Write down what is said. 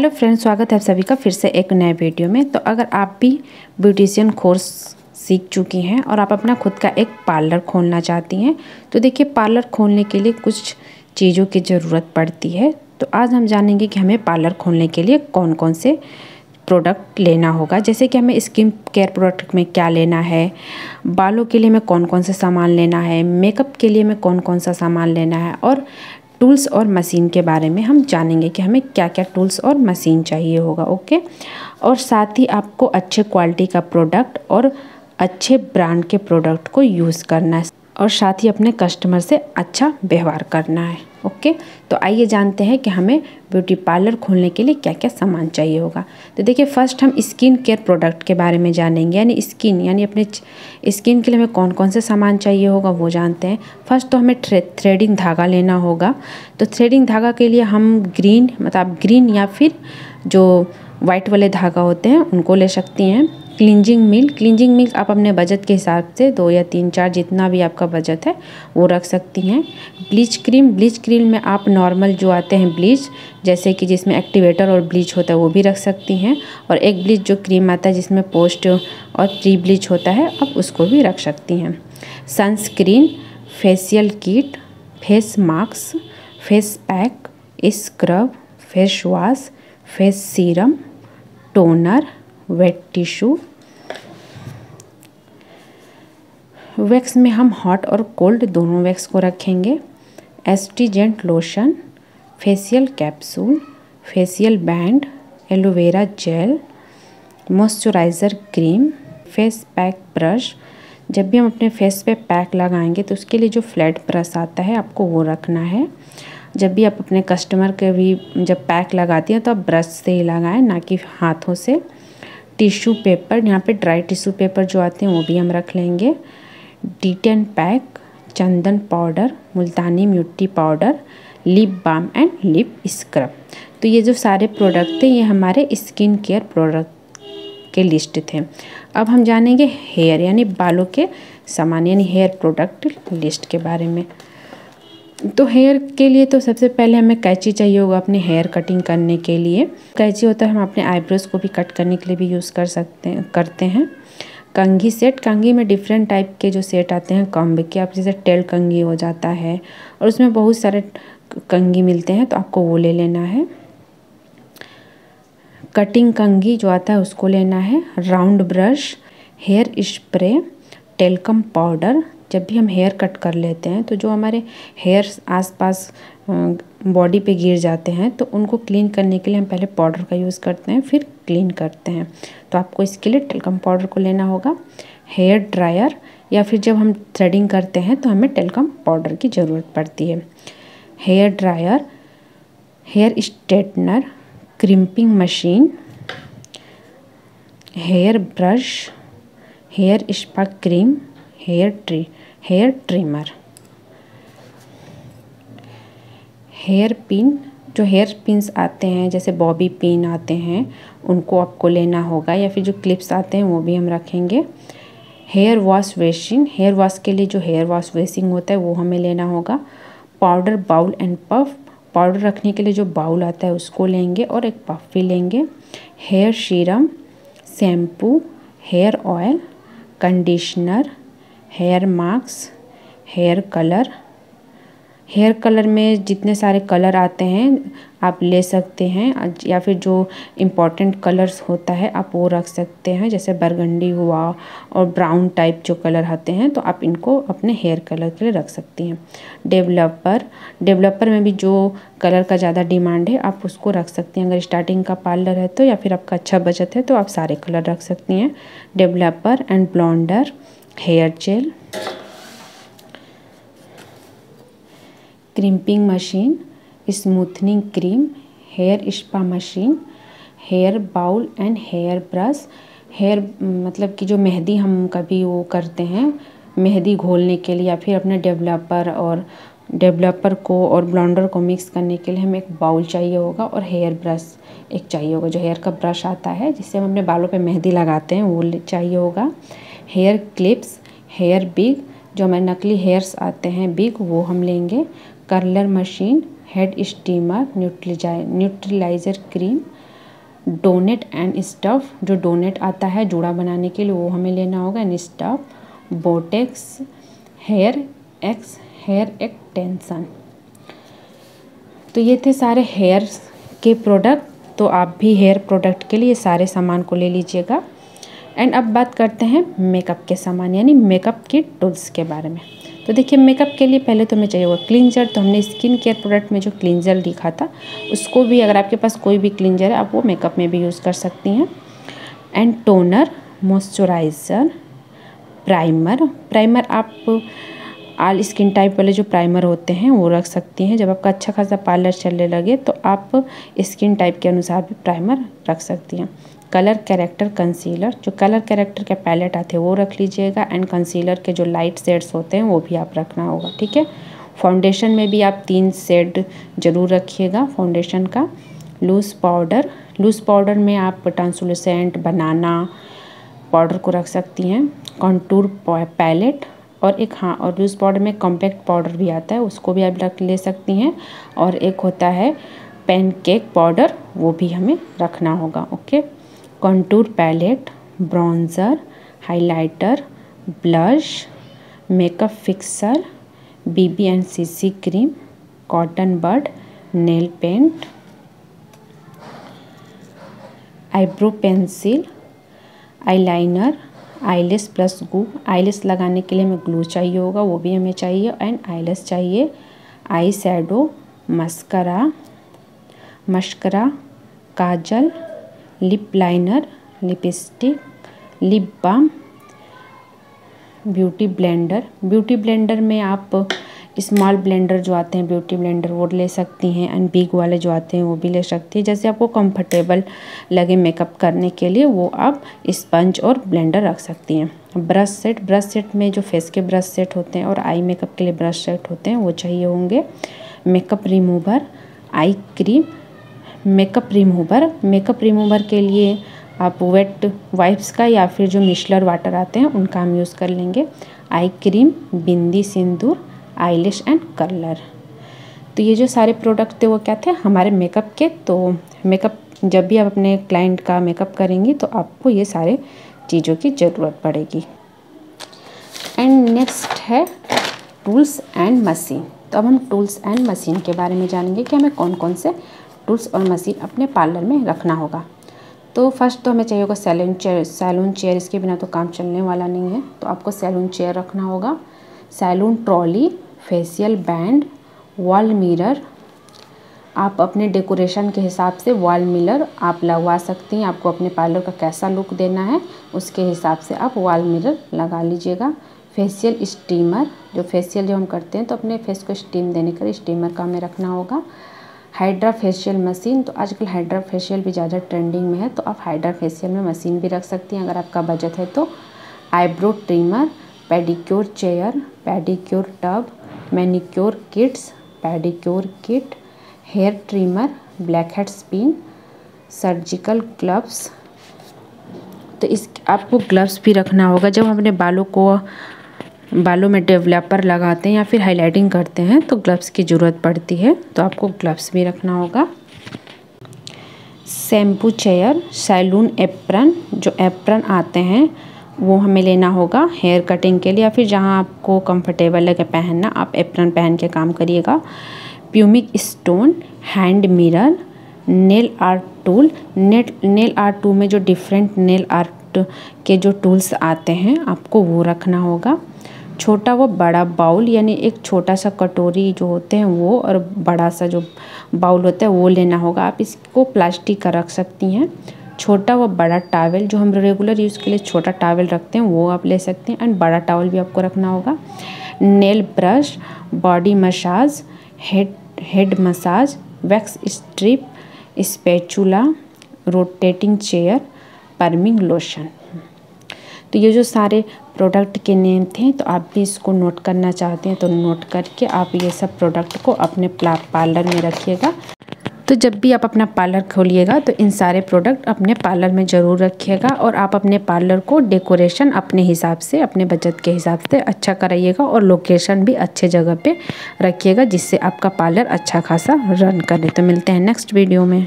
Hello friends, स्वागत है आप सभी का फिर से एक नए वीडियो में। तो अगर आप भी ब्यूटिशियन कोर्स सीख चुकी हैं और आप अपना खुद का एक पार्लर खोलना चाहती हैं, तो देखिए पार्लर खोलने के लिए कुछ चीज़ों की ज़रूरत पड़ती है। तो आज हम जानेंगे कि हमें पार्लर खोलने के लिए कौन कौन से प्रोडक्ट लेना होगा। जैसे कि हमें स्किन केयर प्रोडक्ट में क्या लेना है, बालों के लिए हमें कौन कौन सा सामान लेना है, मेकअप के लिए हमें कौन कौन सा सामान लेना है, और टूल्स और मशीन के बारे में हम जानेंगे कि हमें क्या क्या टूल्स और मशीन चाहिए होगा। ओके, और साथ ही आपको अच्छे क्वालिटी का प्रोडक्ट और अच्छे ब्रांड के प्रोडक्ट को यूज़ करना है और साथ ही अपने कस्टमर से अच्छा व्यवहार करना है। ओके, तो आइए जानते हैं कि हमें ब्यूटी पार्लर खोलने के लिए क्या क्या सामान चाहिए होगा। तो देखिए, फर्स्ट हम स्किन केयर प्रोडक्ट के बारे में जानेंगे, यानी स्किन यानी अपने स्किन के लिए हमें कौन कौन से सामान चाहिए होगा वो जानते हैं। फर्स्ट तो हमें थ्रेडिंग धागा लेना होगा। तो थ्रेडिंग धागा के लिए हम ग्रीन या फिर जो वाइट वाले धागा होते हैं उनको ले सकती हैं। क्लिंजिंग मिल्क आप अपने बजट के हिसाब से 2 या 3 4 जितना भी आपका बजट है वो रख सकती हैं। ब्लीच क्रीम में आप नॉर्मल जो आते हैं ब्लीच, जैसे कि जिसमें एक्टिवेटर और ब्लीच होता है वो भी रख सकती हैं। और एक ब्लीच जो क्रीम आता है जिसमें पोस्ट और प्री ब्लीच होता है, आप उसको भी रख सकती हैं। Sunscreen, facial kit, face mask, face pack, scrub, face wash, face serum, toner, wet tissue. Wax में हम हॉट और कोल्ड दोनों वैक्स को रखेंगे। Astringent lotion, facial capsule, facial band, aloe vera gel, moisturiser cream, face pack brush. जब भी हम अपने फेस पे पैक लगाएंगे तो उसके लिए जो फ्लैट ब्रश आता है आपको वो रखना है। जब भी आप अपने कस्टमर के भी जब पैक लगाती हैं तो आप ब्रश से ही लगाएं, ना कि हाथों से। टिश्यू पेपर, यहाँ पे ड्राई टिश्यू पेपर जो आते हैं वो भी हम रख लेंगे। D10 पैक, चंदन पाउडर, मुल्तानी मिट्टी powder, lip balm and lip scrub. तो ये जो सारे प्रोडक्ट थे ये हमारे स्किन केयर प्रोडक्ट के लिस्ट थे। अब हम जानेंगे हेयर यानी बालों के सामान यानी हेयर प्रोडक्ट लिस्ट के बारे में। तो हेयर के लिए तो सबसे पहले हमें कैंची चाहिए होगा अपने हेयर कटिंग करने के लिए। कैंची होता है हम अपने आईब्रोज को भी कट करने के लिए भी यूज़ करते हैं। कंघी सेट, कंघी में डिफरेंट टाइप के जो सेट आते हैं कॉम्ब के, आप जैसे टेल कंघी हो जाता है और उसमें बहुत सारे कंघी मिलते हैं, तो आपको वो ले लेना है। कटिंग कंघी जो आता है उसको लेना है। Round brush, hair spray, talcum powder. जब भी हम हेयर कट कर लेते हैं तो जो हमारे हेयर आसपास बॉडी पे गिर जाते हैं तो उनको क्लीन करने के लिए हम पहले पाउडर का यूज़ करते हैं, फिर क्लीन करते हैं। तो आपको इसके लिए टेल्कम पाउडर को लेना होगा। हेयर ड्रायर, या फिर जब हम थ्रेडिंग करते हैं तो हमें टेल्कम पाउडर की ज़रूरत पड़ती है। Hair dryer, hair straightener, crimping machine, hair brush, hair spa cream, hair trimmer. Hair pin, जो हेयर पिन्स आते हैं जैसे बॉबी पिन आते हैं उनको आपको लेना होगा, या फिर जो क्लिप्स आते हैं वो भी हम रखेंगे। Hair wash basin, hair wash के लिए जो हेयर वॉश बेसिन होता है वो हमें लेना होगा। Powder bowl and puff, powder रखने के लिए जो बाउल आता है उसको लेंगे और एक पफ भी लेंगे। Hair serum, shampoo, hair oil, conditioner, hair mask, hair colour. Hair colour में जितने सारे कलर आते हैं आप ले सकते हैं, या फिर जो इम्पॉर्टेंट कलर्स होता है आप वो रख सकते हैं, जैसे बरगंडी हुआ और ब्राउन टाइप जो कलर आते हैं तो आप इनको अपने हेयर कलर के लिए रख सकती हैं। डेवलपर में भी जो कलर का ज़्यादा डिमांड है आप उसको रख सकती हैं। अगर स्टार्टिंग का पार्लर है तो, या फिर आपका अच्छा बजट है तो आप सारे कलर रख सकती हैं। Developer and blonder, hair gel, crimping machine, smoothening cream, hair spa machine, hair bowl and hair brush. Hair मतलब कि जो मेहंदी हम कभी वो करते हैं मेहंदी घोलने के लिए, या फिर अपने डेवलपर को और ब्लॉन्डर को मिक्स करने के लिए हमें एक बाउल चाहिए होगा, और हेयर ब्रश एक चाहिए होगा, जो हेयर का ब्रश आता है जिससे हम अपने बालों पे मेहंदी लगाते हैं वो चाहिए होगा। हेयर क्लिप्स, हेयर बिग, जो हमारे नकली हेयर्स आते हैं बिग वो हम लेंगे। Curler machine, head steamer, neutraliser cream, donut and stuff, जो डोनेट आता है जूड़ा बनाने के लिए वो हमें लेना होगा, and stuff, Botox, hair extension. तो ये थे सारे हेयर के प्रोडक्ट। तो आप भी हेयर प्रोडक्ट के लिए सारे सामान को ले लीजिएगा। एंड अब बात करते हैं मेकअप के सामान यानी मेकअप की टूल्स के बारे में। तो देखिए मेकअप के लिए पहले तो हमें चाहिए होगा क्लींजर। तो हमने स्किन केयर प्रोडक्ट में जो क्लींजर लिखा था उसको भी, अगर आपके पास कोई भी क्लींजर है आप वो मेकअप में भी यूज़ कर सकती हैं। एंड टोनर, मॉइस्चराइज़र, प्राइमर आप ऑल स्किन टाइप वाले जो प्राइमर होते हैं वो रख सकती हैं। जब आपका अच्छा खासा पार्लर चलने लगे तो आप स्किन टाइप के अनुसार भी प्राइमर रख सकती हैं। कलर कैरेक्टर कंसीलर, जो कलर कैरेक्टर के पैलेट आते हैं वो रख लीजिएगा। एंड कंसीलर के जो लाइट शेड्स होते हैं वो भी आप रखना होगा, ठीक है। फाउंडेशन में भी आप 3 शेड ज़रूर रखिएगा फाउंडेशन का। लूज़ पाउडर में आप ट्रांसलूसेंट, बनाना पाउडर को रख सकती हैं। कॉन्टूर पैलेट और और लूज़ पाउडर में कॉम्पैक्ट पाउडर भी आता है, उसको भी आप ले सकती हैं। और एक होता है पैनकेक पाउडर, वो भी हमें रखना होगा, okay. Contour palette, bronzer, highlighter, blush, makeup fixer, BB and CC cream, cotton bud, nail paint, eyebrow pencil, eyeliner, eyelash plus glue. Eyelash लगाने के लिए हमें ग्लू चाहिए होगा, वो भी हमें चाहिए। एंड आईलेस चाहिए, eye shadow, mascara, kajal, lip liner, lipstick, lip balm, beauty blender में आप स्मॉल ब्लेंडर जो आते हैं ब्यूटी ब्लेंडर वो ले सकती हैं। एंड बिग वाले जो आते हैं वो भी ले सकती हैं, जैसे आपको कंफर्टेबल लगे मेकअप करने के लिए वो आप स्पंज और ब्लेंडर रख सकती हैं। ब्रश सेट में जो फेस के ब्रश सेट होते हैं और आई मेकअप के लिए ब्रश सेट होते हैं वो चाहिए होंगे। Makeup remover, eye cream, makeup remover के लिए आप वेट वाइप्स का या फिर जो मिशलर वाटर आते हैं उनका हम यूज़ कर लेंगे। Eye cream, bindi, sindoor, eyelash and curler. तो ये जो सारे प्रोडक्ट थे वो क्या थे हमारे मेकअप के। तो मेकअप जब भी आप अपने क्लाइंट का मेकअप करेंगी तो आपको ये सारे चीज़ों की ज़रूरत पड़ेगी। एंड नेक्स्ट है टूल्स एंड मशीन। तो अब हम टूल्स एंड मशीन के बारे में जानेंगे कि हमें कौन कौन से टूल्स और मशीन अपने पार्लर में रखना होगा। तो फर्स्ट तो हमें चाहिए होगा सैलून चेयर। इसके बिना तो काम चलने वाला नहीं है, तो आपको सैलून चेयर रखना होगा। Salon trolley, facial band, wall mirror. आप अपने डेकोरेशन के हिसाब से वॉल मिरर आप लगवा सकती हैं। आपको अपने पार्लर का कैसा लुक देना है उसके हिसाब से आप वॉल मिरर लगा लीजिएगा। फेशियल स्टीमर, जो फेशियल हम करते हैं तो अपने फेस को स्टीम देने का स्टीमर का हमें रखना होगा। हाइड्रा फेशियल मशीन, तो आजकल हाइड्रा फेशियल भी ज़्यादा ट्रेंडिंग में है, तो आप हाइड्रा फेशियल में मशीन भी रख सकती हैं अगर आपका बजट है तो। Eyebrow trimmer, pedicure chair, pedicure tub, manicure kits, pedicure kit, hair trimmer, black head spin, surgical gloves. तो इस आपको ग्लव्स भी रखना होगा। जब हम अपने बालों में डेवलपर लगाते हैं या फिर हाइलाइटिंग करते हैं तो ग्लव्स की ज़रूरत पड़ती है, तो आपको ग्लव्स भी रखना होगा। शैम्पू चेयर, सैलून एप्रन, जो एप्रन आते हैं वो हमें लेना होगा हेयर कटिंग के लिए या फिर जहां आपको कंफर्टेबल लगे पहनना, आप एप्रन पहन के काम करिएगा। Pumice stone, hand mirror, nail art tool. Nail art tool में जो डिफरेंट नेल आर्ट के जो टूल्स आते हैं आपको वो रखना होगा। छोटा व बड़ा बाउल, यानी एक छोटा सा कटोरी जो होते हैं वो और बड़ा सा जो बाउल होता है वो लेना होगा। आप इसको प्लास्टिक का रख सकती हैं। छोटा व बड़ा टावल, जो हम रेगुलर यूज़ के लिए छोटा टावल रखते हैं वो आप ले सकते हैं, एंड बड़ा टावल भी आपको रखना होगा। Nail brush, body massage, head massage, wax strip, spatula, rotating chair, perming lotion. तो ये जो सारे प्रोडक्ट के नेम थे, तो आप भी इसको नोट करना चाहते हैं तो नोट करके आप ये सब प्रोडक्ट को अपने पार्लर में रखिएगा। तो जब भी आप अपना पार्लर खोलिएगा तो इन सारे प्रोडक्ट अपने पार्लर में ज़रूर रखिएगा और आप अपने पार्लर को डेकोरेशन अपने हिसाब से, अपने बजट के हिसाब से अच्छा कराइएगा और लोकेशन भी अच्छे जगह पे रखिएगा जिससे आपका पार्लर अच्छा खासा रन करे। तो मिलते हैं नेक्स्ट वीडियो में।